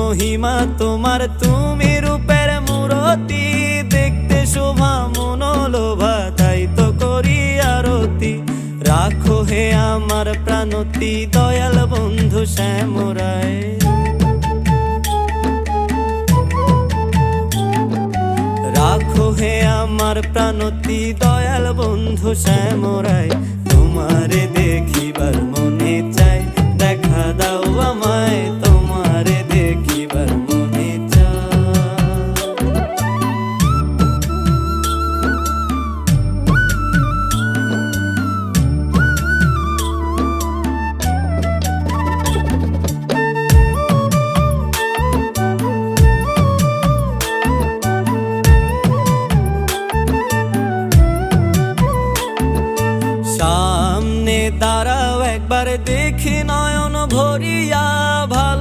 মহিমা তোমার, তুমি রূপের মূরতি, দেখতে শোভা মনোলোভা, তাই তো করি আরতি। রাখো হে আমার প্রাণতি, দয়াল বন্ধু শ্যামরায়। রাখো হে আমার প্রাণতি, দয়াল বন্ধু শ্যামরায়। তোমারে দেখিবার মনে চাই, দেখা দাও আমায়, তোমারে দেখিবার মনে চাই। সামনে দাঁড়াও একবার, দেখি নয়ন ভরিয়া,